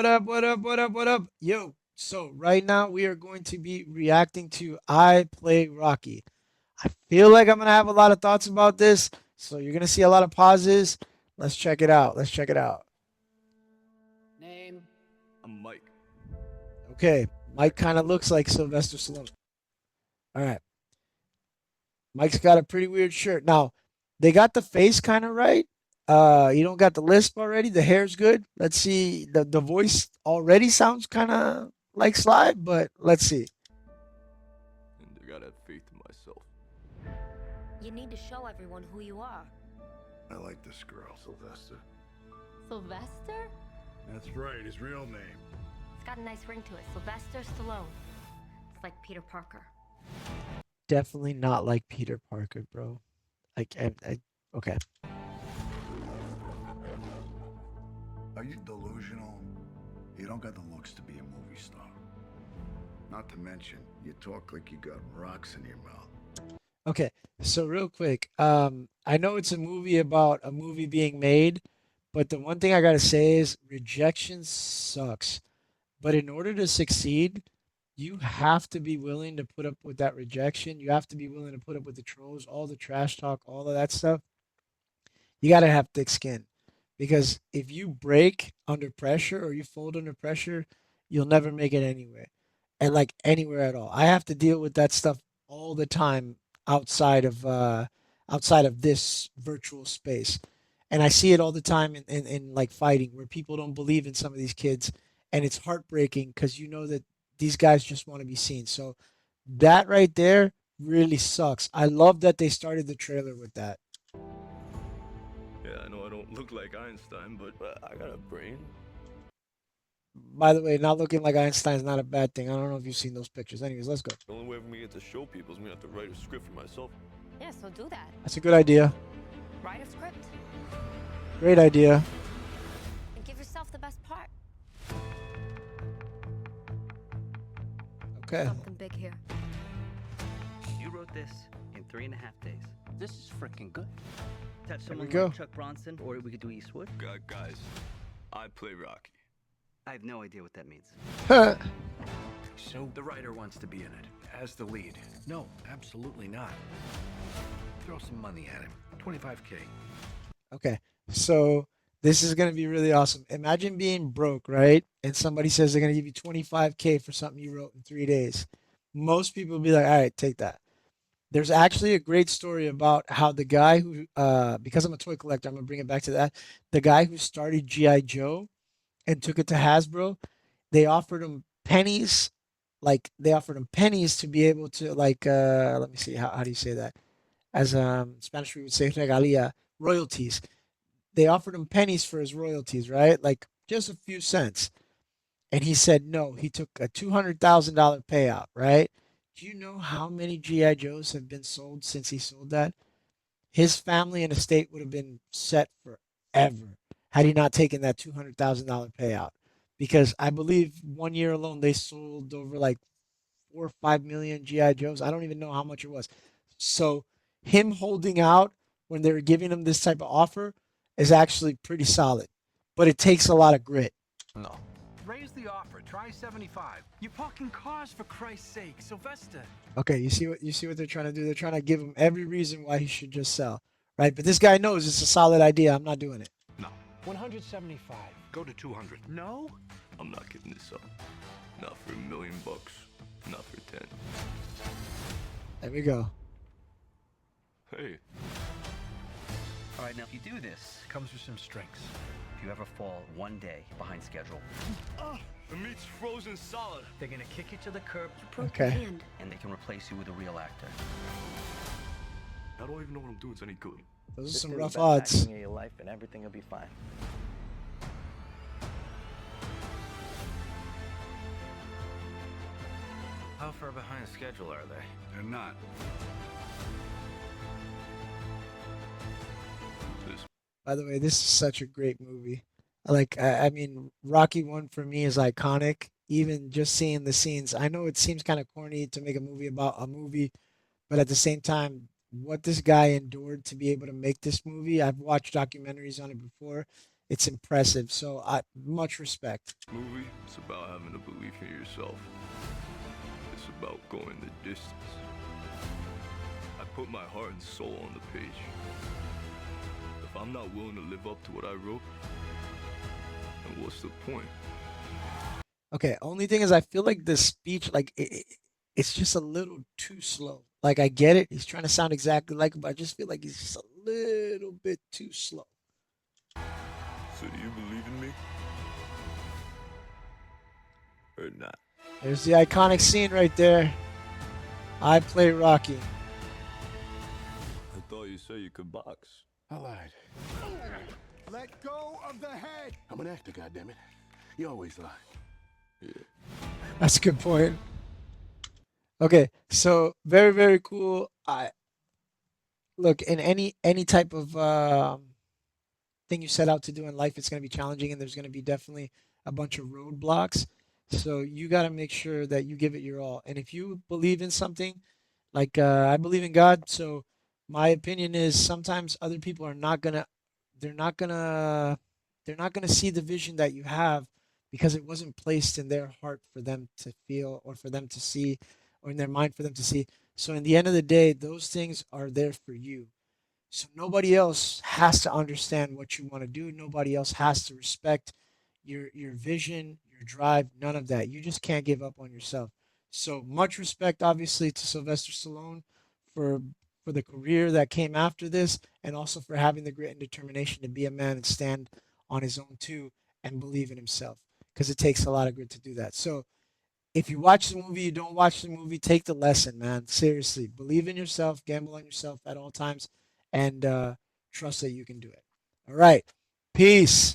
up? What up? What up? What up? Yo, so right now we are going to be reacting to I Play Rocky. I feel like I'm gonna have a lot of thoughts about this, so you're gonna see a lot of pauses. Let's check it out. Let's check it out. Name. I'm Mike. Okay, Mike kind of looks like Sylvester Stallone. All right, Mike's got a pretty weird shirt. Now, they got the face kind of right. You don't got the lisp already. The hair's good. Let's see. The voice already sounds kind of like Sly, but let's see. And I gotta have faith in myself. You need to show everyone who you are. I like this girl, Sylvester. Sylvester? That's right, his real name. It's got a nice ring to it. Sylvester Stallone. It's like Peter Parker. Definitely not like Peter Parker, bro. Like, okay. Are you delusional? You don't got the looks to be a movie star. Not to mention, you talk like you got rocks in your mouth. Okay, so real quick, I know it's a movie about a movie being made, but the one thing I gotta say is rejection sucks. But in order to succeed, you have to be willing to put up with that rejection. You have to be willing to put up with the trolls, all the trash talk, all of that stuff. You gotta have thick skin. Because if you break under pressure or you fold under pressure, you'll never make it anywhere. And like anywhere at all. I have to deal with that stuff all the time outside of outside of this virtual space. And I see it all the time in like fighting where people don't believe in some of these kids and it's heartbreaking because you know that these guys just want to be seen. So that right there really sucks. I love that they started the trailer with that. Yeah, I know I don't look like Einstein, but I got a brain. By the way, not looking like Einstein's not a bad thing. I don't know if you've seen those pictures. Anyways, let's go. The only way for me to get to show people is me to have to write a script for myself. Yeah, so do that. That's a good idea. Write a script Great idea. and give yourself the best part. Okay. Something big here. You wrote this in 3.5 days. This is freaking good. Touch we someone go. like Chuck Bronson, or we could do Eastwood. Guys, I play Rocky. I have no idea what that means. So the writer wants to be in it as the lead. No, absolutely not. Throw some money at him. 25K. Okay. So this is gonna be really awesome. Imagine being broke, right? And somebody says they're gonna give you 25K for something you wrote in 3 days. Most people will be like, all right, take that. There's actually a great story about how the guy who because I'm a toy collector, I'm gonna bring it back to that. The guy who started G.I. Joe and took it to Hasbro, they offered him pennies, like they offered him pennies to be able to like let me see how do you say that? As Spanish we would say regalia, royalties. They offered him pennies for his royalties, right? Like just a few cents. And he said no. He took a $200,000 payout, right? Do you know how many GI Joes have been sold since he sold that? His family and estate would have been set forever had he not taken that $200,000 payout. Because I believe 1 year alone they sold over like 4 or 5 million GI Joes. I don't even know how much it was. So him holding out when they were giving him this type of offer is actually pretty solid, but it takes a lot of grit. No. Raise the offer. Try 75. You're parking cars for Christ's sake, Sylvester. Okay, you see what they're trying to do. They're trying to give him every reason why he should just sell, right? But this guy knows it's a solid idea. I'm not doing it. No. 175. Go to 200. No? I'm not giving this up. Not for $1,000,000. Not for 10. There we go. Hey, All right, now if you do this, Comes with some strings. if you ever fall one day behind schedule, the meat's frozen solid. they're gonna kick you to the curb, Broke your Okay. hand. and they can replace you with a real actor. I don't even know what I'm doing is any good. Those are Just some do the rough best odds. acting of your life and everything will be fine. How far behind schedule are they? They're not. By the way, this is such a great movie. Like, I mean, Rocky One for me is iconic. Even just seeing the scenes, I know it seems kind of corny to make a movie about a movie, but at the same time, what this guy endured to be able to make this movie, I've watched documentaries on it before. It's impressive. So I much respect. Movie, it's about having a belief in yourself. It's about going the distance. I put my heart and soul on the page. If I'm not willing to live up to what I wrote, then what's the point? Okay, only thing is I feel like the speech, like it's just a little too slow. Like I get it, he's trying to sound exactly like him, but I just feel like he's just a little bit too slow. So do you believe in me? Or not? There's the iconic scene right there. I play Rocky. I thought you said you could box. I lied. Let go of the head! I'm an actor, goddammit. You always lie. That's a good point. Okay, so very, very cool. I look in any type of thing you set out to do in life, it's going to be challenging, and there's going to be definitely a bunch of roadblocks. So you got to make sure that you give it your all. And if you believe in something, like I believe in God, so my opinion is sometimes other people are not gonna, they're not gonna, they're not gonna see the vision that you have because it wasn't placed in their heart for them to feel or for them to see, or in their mind for them to see. So in the end of the day, those things are there for you. So nobody else has to understand what you want to do. Nobody else has to respect your vision, your drive, none of that. You just can't give up on yourself. So much respect obviously to Sylvester Stallone for for the career that came after this and also for having the grit and determination to be a man and stand on his own too and believe in himself because it takes a lot of grit to do that. So if you watch the movie, you don't watch the movie, take the lesson, man. Seriously, believe in yourself, gamble on yourself at all times, and trust that you can do it. All right, peace.